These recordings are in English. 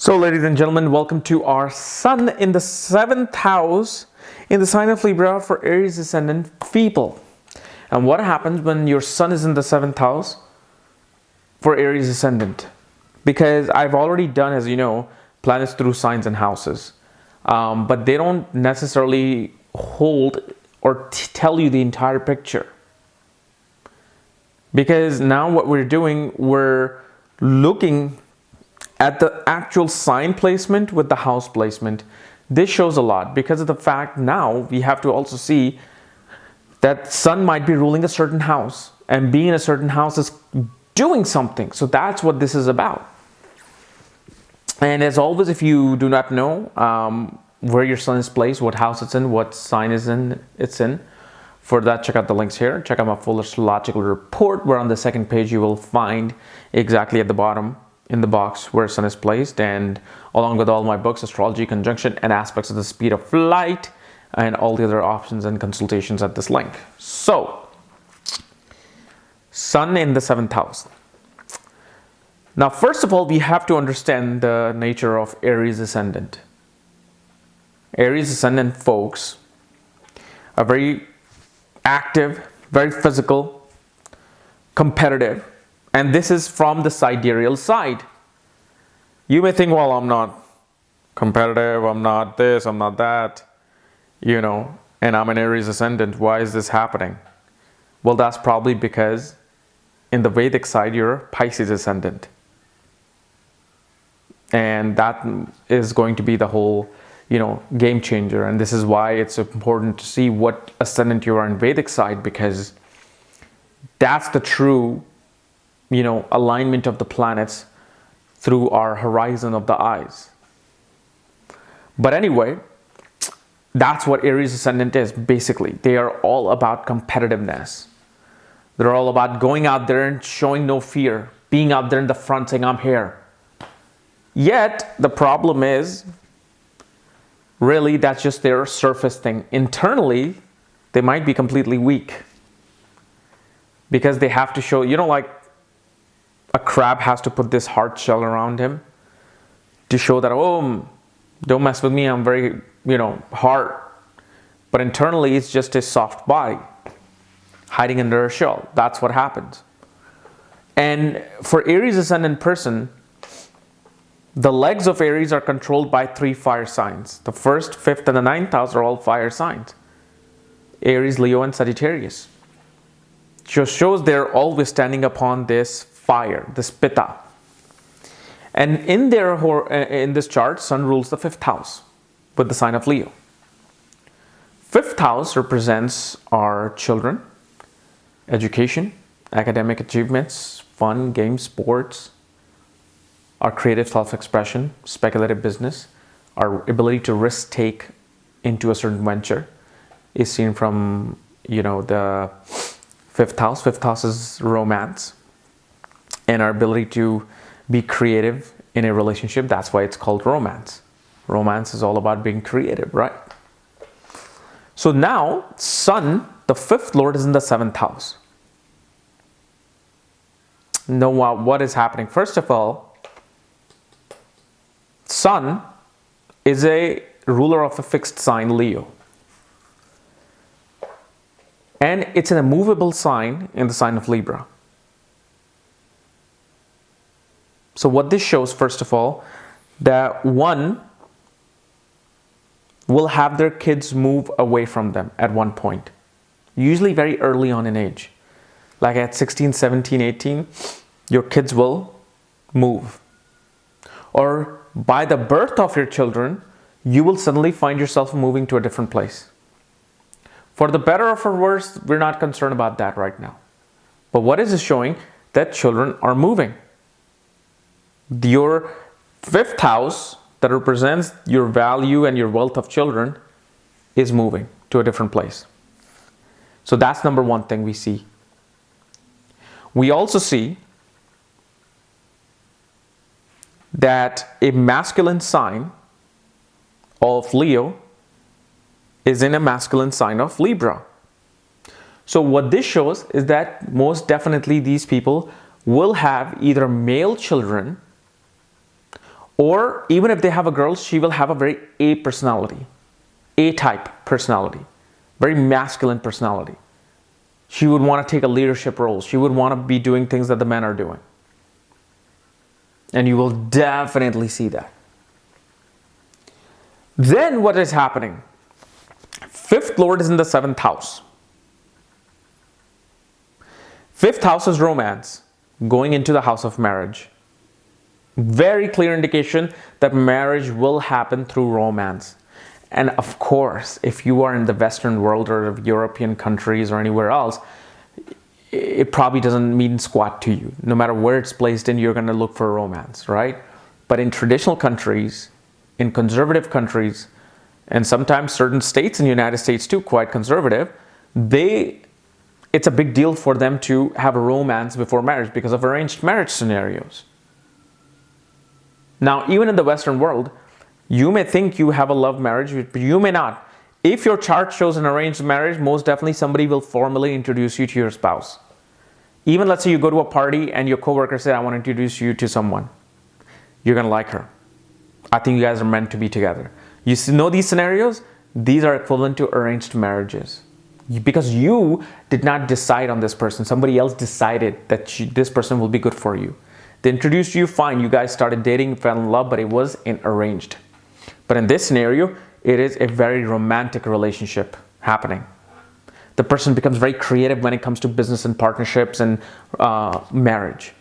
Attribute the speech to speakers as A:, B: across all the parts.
A: So, ladies and gentlemen, welcome to our Sun in the 7th house in the sign of Libra for Aries ascendant people. And what happens when your Sun is in the 7th house for Aries ascendant? Because I've already done, as you know, planets through signs and houses. But they don't necessarily hold or tell you the entire picture. Because now what we're doing, we're looking at the actual sign placement with the house placement. This shows a lot because of the fact now we have to also see that Sun might be ruling a certain house, and being in a certain house is doing something. So that's what this is about. And as always, if you do not know where your Sun is placed, what house it's in, what sign it's in, for that, check out the links here. Check out my full astrological report, where on the second page you will find exactly at the bottom in the box where Sun is placed, and along with all my books, astrology, conjunction, and aspects of the speed of light, and all the other options and consultations at this link. So, Sun in the 7th house. Now, first of all, we have to understand the nature of Aries ascendant. Aries ascendant folks are very active, very physical, competitive. And this is from the sidereal side. You may think, well, I'm not competitive, I'm not this, I'm not that, and I'm an Aries ascendant. Why is this happening? Well, that's probably because in the Vedic side, you're Pisces ascendant. And that is going to be the whole, game changer. And this is why it's important to see what ascendant you are in Vedic side, because that's the true alignment of the planets through our horizon of the eyes. But anyway, that's what Aries ascendant is. Basically, they are all about competitiveness. They're all about going out there and showing no fear, being out there in the front saying, I'm here. Yet, the problem is, really, that's just their surface thing. Internally, they might be completely weak. Because they have to show, like a crab has to put this hard shell around him to show that, don't mess with me, I'm very, hard. But internally, it's just a soft body hiding under a shell. That's what happens. And for Aries ascendant person, the legs of Aries are controlled by 3 fire signs. The 1st, 5th, and the 9th house are all fire signs. Aries, Leo, and Sagittarius. Just shows they're always standing upon this fire, this pitta. And in this chart, Sun rules the 5th house with the sign of Leo. 5th house represents our children, education, academic achievements, fun, games, sports, our creative self-expression, speculative business, our ability to risk take into a certain venture is seen from, the 5th house. 5th house is romance. And our ability to be creative in a relationship, that's why it's called romance. Romance is all about being creative, right? So now, Sun, the 5th lord, is in the 7th house. Now, what is happening? First of all, Sun is a ruler of a fixed sign, Leo. And it's an immovable sign in the sign of Libra. So what this shows, first of all, that one will have their kids move away from them at one point. Usually very early on in age. Like at 16, 17, 18, your kids will move. Or by the birth of your children, you will suddenly find yourself moving to a different place. For the better or for worse, we're not concerned about that right now. But what is it showing? That children are moving. Your 5th house that represents your value and your wealth of children is moving to a different place. So that's number one thing we see. We also see that a masculine sign of Leo is in a masculine sign of Libra. So what this shows is that most definitely these people will have either male children Or even if they have a girl, she will have a very A personality, A-type personality, very masculine personality. She would want to take a leadership role. She would want to be doing things that the men are doing. And you will definitely see that. Then what is happening? Fifth Lord is in the 7th house. 5th house is romance, going into the house of marriage. Very clear indication that marriage will happen through romance. And of course, if you are in the Western world or European countries or anywhere else, it probably doesn't mean squat to you. No matter where it's placed in, you're going to look for romance, right? But in traditional countries, in conservative countries, and sometimes certain states in the United States too, quite conservative, it's a big deal for them to have a romance before marriage because of arranged marriage scenarios. Now, even in the Western world, you may think you have a love marriage, but you may not. If your chart shows an arranged marriage, most definitely somebody will formally introduce you to your spouse. Even let's say you go to a party and your coworker said, I want to introduce you to someone. You're going to like her. I think you guys are meant to be together. You know these scenarios? These are equivalent to arranged marriages. Because you did not decide on this person. Somebody else decided that this person will be good for you. They introduced you, fine. You guys started dating, fell in love, but it was arranged. But in this scenario, it is a very romantic relationship happening. The person becomes very creative when it comes to business and partnerships and marriage.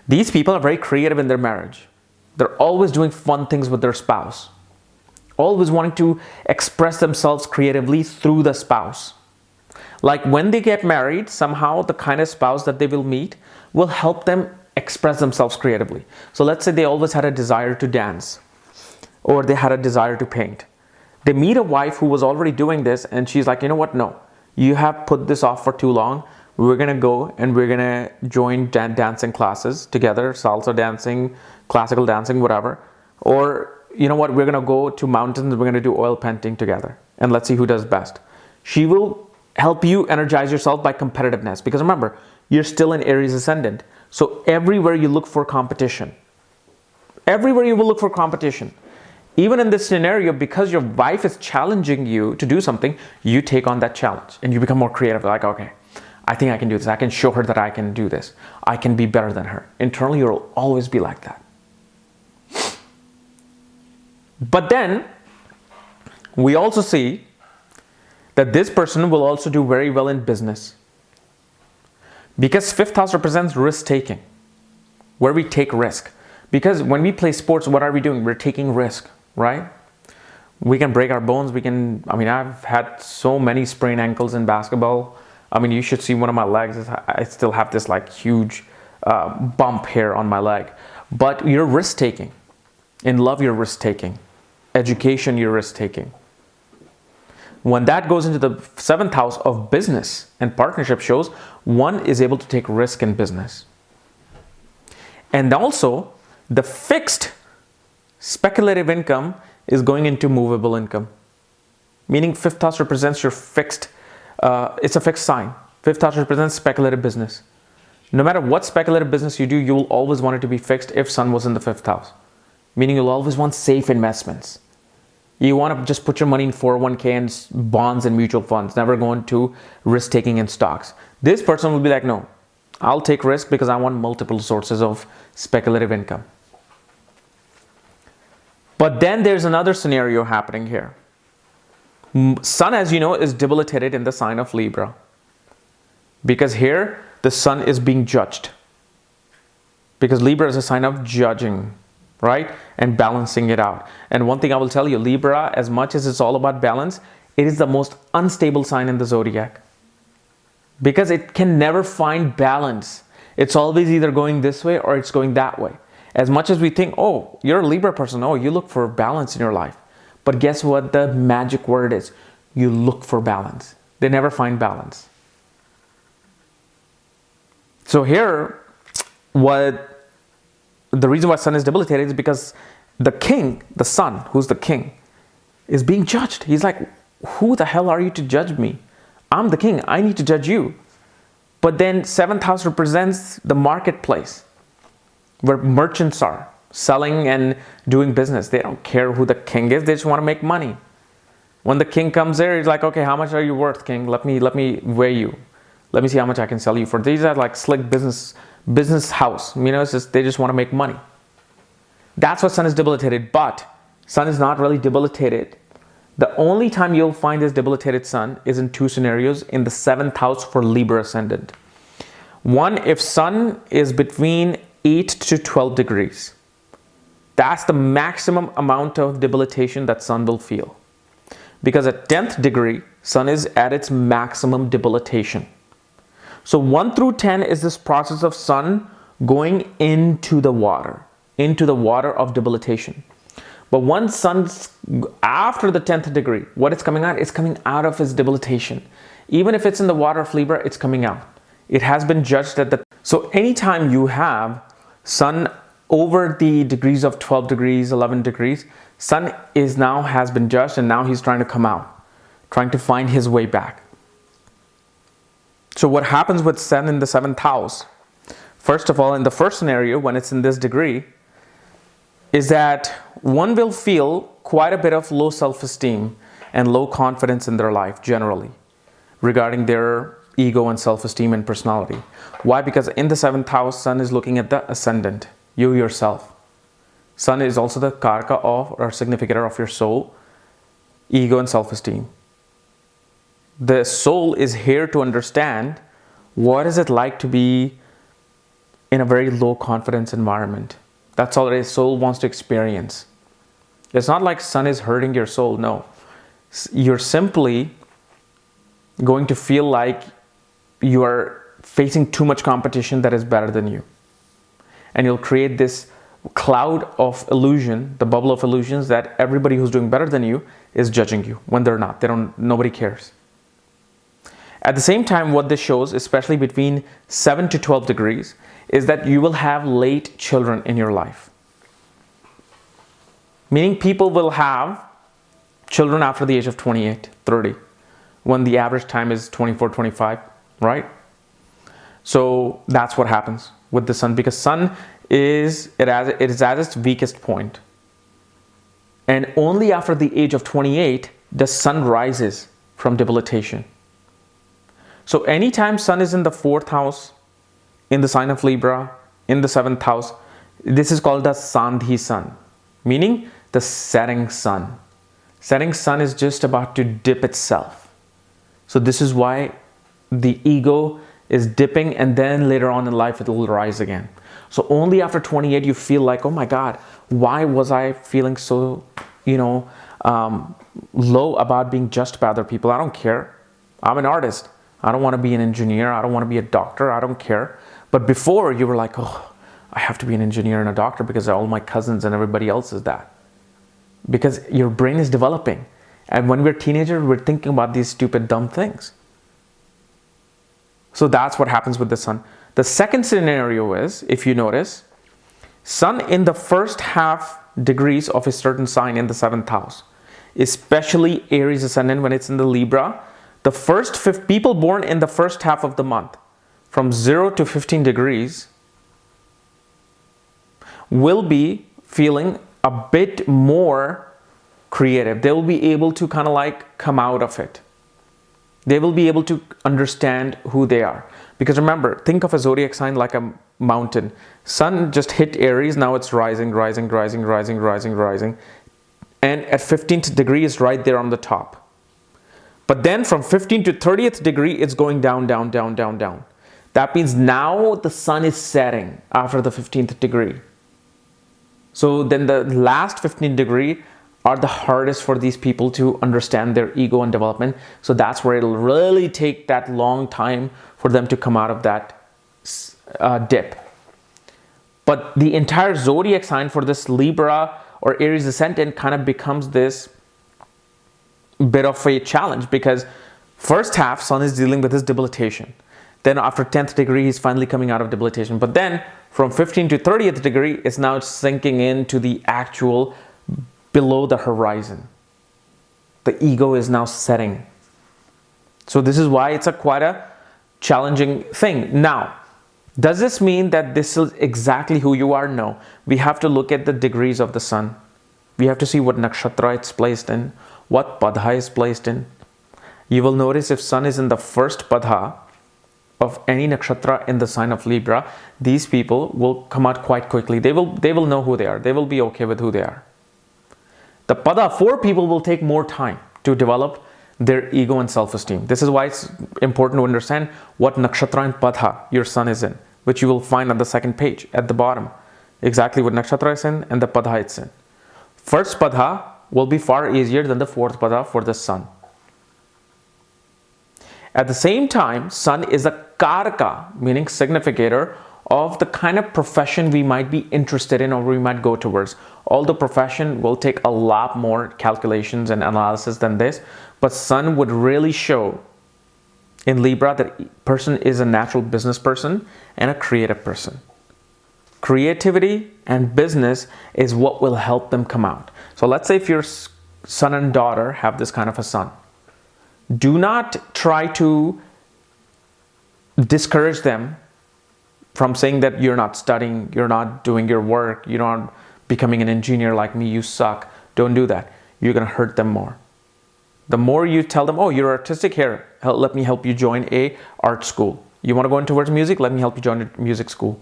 A: These people are very creative in their marriage. They're always doing fun things with their spouse. Always wanting to express themselves creatively through the spouse. Like when they get married, somehow the kind of spouse that they will meet will help them express themselves creatively. So let's say they always had a desire to dance, or they had a desire to paint. They meet a wife who was already doing this, and she's like, you know what, no, you have put this off for too long. We're gonna go and we're gonna join dancing classes together, salsa dancing, classical dancing, whatever. Or you know what, we're gonna go to mountains, we're gonna do oil painting together, and let's see who does best. She will help you energize yourself by competitiveness, because remember, you're still in Aries ascendant. So everywhere you look for competition. Everywhere you will look for competition. Even in this scenario, because your wife is challenging you to do something, you take on that challenge and you become more creative. Like, okay, I think I can do this. I can show her that I can do this. I can be better than her. Internally, you'll always be like that. But then, we also see that this person will also do very well in business. Because 5th house represents risk-taking, where we take risk. Because when we play sports, what are we doing? We're taking risk, right? We can break our bones. I've had so many sprained ankles in basketball. You should see one of my legs. I still have this like huge bump here on my leg. But you're risk-taking. In love, you're risk-taking. Education, you're risk-taking. When that goes into the 7th house of business and partnership shows, one is able to take risk in business. And also, the fixed speculative income is going into movable income. Meaning 5th house represents your fixed, it's a fixed sign. 5th house represents speculative business. No matter what speculative business you do, you will always want it to be fixed if sun was in the 5th house. Meaning you'll always want safe investments. You want to just put your money in 401k and bonds and mutual funds, never go into risk-taking in stocks. This person will be like, no, I'll take risk because I want multiple sources of speculative income. But then there's another scenario happening here. Sun, as you know, is debilitated in the sign of Libra. Because here, the sun is being judged. Because Libra is a sign of judging, right? And balancing it out. And one thing I will tell you, Libra, as much as it's all about balance, it is the most unstable sign in the zodiac. Because it can never find balance. It's always either going this way or it's going that way. As much as we think, oh, you're a Libra person, oh, you look for balance in your life. But guess what the magic word is? You look for balance. They never find balance. So here, the reason why sun is debilitated is because the king, the sun, who's the king, is being judged. He's like, who the hell are you to judge me? I'm the king. I need to judge you. But then 7th house represents the marketplace, where merchants are. selling and doing business. They don't care who the king is. They just want to make money. When the king comes there, he's like, okay, how much are you worth, king? Let me weigh you. Let me see how much I can sell you for. These are like slick business house. It's just, they just want to make money. That's why Sun is debilitated. But Sun is not really debilitated. The only time you'll find this debilitated Sun is in two scenarios in the 7th house for Libra ascendant. One, if Sun is between 8 to 12 degrees. That's the maximum amount of debilitation that Sun will feel. Because at 10th degree, Sun is at its maximum debilitation. So 1 through 10 is this process of Sun going into the water of debilitation. But once Sun's after the 10th degree, what it's coming out? It's coming out of its debilitation. Even if it's in the water of Libra, it's coming out. It has been judged at the... So anytime you have Sun over the degrees of 12 degrees, 11 degrees, Sun has been judged, and now he's trying to come out, trying to find his way back. So what happens with Sun in the 7th house? First of all, in the first scenario, when it's in this degree, is that one will feel quite a bit of low self-esteem and low confidence in their life generally regarding their ego and self-esteem and personality. Why? Because in the 7th house, Sun is looking at the ascendant, you yourself. Sun is also the karaka of or significator of your soul, ego and self-esteem. The soul is here to understand what is it like to be in a very low confidence environment. That's all the soul wants to experience. It's not like Sun is hurting your soul. No. You're simply going to feel like you are facing too much competition that is better than you. And you'll create this cloud of illusion, the bubble of illusions, that everybody who's doing better than you is judging you when they're not. Nobody cares. At the same time, what this shows, especially between 7 to 12 degrees, is that you will have late children in your life. Meaning people will have children after the age of 28, 30, when the average time is 24, 25, right? So that's what happens with the Sun, because Sun is at its weakest point. And only after the age of 28 does Sun rises from debilitation. So anytime Sun is in the 4th house, in the sign of Libra, in the 7th house, this is called the Sandhi Sun, meaning the setting sun. Setting sun is just about to dip itself. So this is why the ego is dipping, and then later on in life it will rise again. So only after 28 you feel like, oh my God, why was I feeling so, low about being judged by other people? I don't care. I'm an artist. I don't want to be an engineer. I don't want to be a doctor. I don't care. But before you were like, oh, I have to be an engineer and a doctor because all my cousins and everybody else is that. Because your brain is developing. And when we're teenagers, we're thinking about these stupid, dumb things. So that's what happens with the Sun. The second scenario is, if you notice, Sun in the first half degrees of a certain sign in the 7th house, especially Aries ascendant when it's in the Libra, the first people born in the first half of the month, from 0 to 15 degrees, will be feeling a bit more creative. They will be able to kind of like come out of it. They will be able to understand who they are. Because remember, think of a zodiac sign like a mountain. Sun just hit Aries, now it's rising. And at 15th degree is right there on the top. But then from 15th to 30th degree, it's going down. That means now the Sun is setting after the 15th degree. So then the last 15th degree are the hardest for these people to understand their ego and development. So that's where it'll really take that long time for them to come out of that dip. But the entire zodiac sign for this Libra or Aries ascendant kind of becomes this bit of a challenge, because first half Sun is dealing with his debilitation. Then after 10th degree, he's finally coming out of debilitation. But then from 15th to 30th degree, it's now sinking into the actual below the horizon. The ego is now setting. So this is why it's quite a challenging thing. Now, Does this mean that this is exactly who you are? No. We have to look at the degrees of the sun. We have to see what nakshatra it's placed in, what padha is placed in. You will notice if sun is in the first padha of any nakshatra in the sign of Libra, these people will come out quite quickly. They will know who they are. They will be okay with who they are. The padha, 4 people will take more time to develop their ego and self-esteem. This is why it's important to understand what nakshatra and padha your sun is in, which you will find on the second page at the bottom. Exactly what nakshatra is in and the padha it's in. First padha will be far easier than the 4th padha for the sun. At the same time, sun is a karaka, meaning significator of the kind of profession we might be interested in or we might go towards. Although profession will take a lot more calculations and analysis than this, but sun would really show in Libra that person is a natural business person and a creative person. Creativity and business is what will help them come out. So let's say if your son and daughter have this kind of a sun, do not try to discourage them from saying that you're not studying, you're not doing your work, you're not becoming an engineer like me, you suck. Don't do that. You're going to hurt them more. The more you tell them, oh, you're artistic, here, let me help you join a art school. You want to go in towards music? Let me help you join a music school.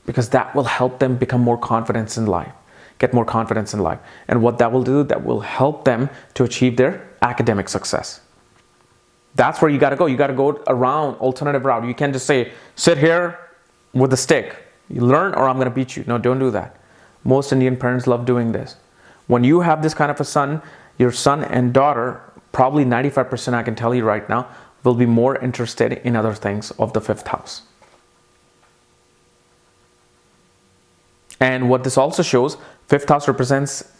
A: Because that will help them become more confident in life, get more confidence in life. And what that will do, that will help them to achieve their academic success. That's where you got to go. You got to go around alternative route. You can't just say, sit here with a stick. You learn or I'm going to beat you. No, don't do that. Most Indian parents love doing this. When you have this kind of a son, your son and daughter, probably 95% I can tell you right now, will be more interested in other things of the 5th house. And what this also shows, 5th house represents,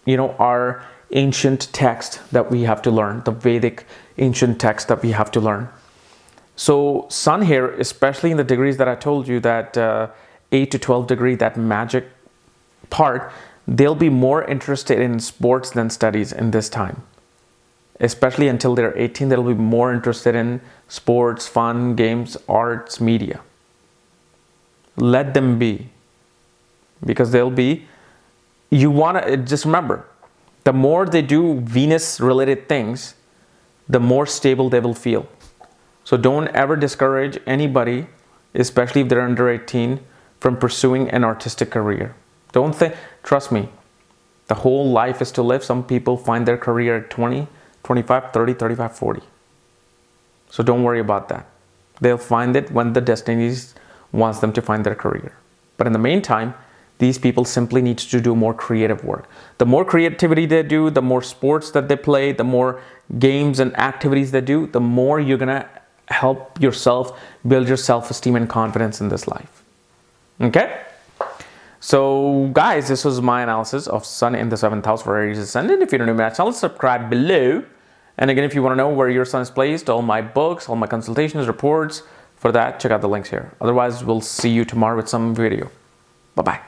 A: our ancient text that we have to learn, the Vedic ancient text that we have to learn. So sun here, especially in the degrees that I told you, that 8 to 12 degree, that magic part, they'll be more interested in sports than studies in this time. Especially until they're 18, they'll be more interested in sports, fun, games, arts, media. Let them be. Because they'll be, just remember, the more they do Venus related things, the more stable they will feel. So don't ever discourage anybody, especially if they're under 18, from pursuing an artistic career. Don't think, trust me, the whole life is to live. Some people find their career at 20, 25, 30, 35, 40. So don't worry about that. They'll find it when the destiny wants them to find their career. But in the meantime, these people simply need to do more creative work. The more creativity they do, the more sports that they play, the more games and activities they do, the more you're going to help yourself build your self-esteem and confidence in this life. Okay? So guys, this was my analysis of Sun in the 7th house for Aries Ascendant. If you're new to my channel, subscribe below. And again, if you want to know where your Sun is placed, all my books, all my consultations, reports, for that, check out the links here. Otherwise, we'll see you tomorrow with some video. Bye-bye.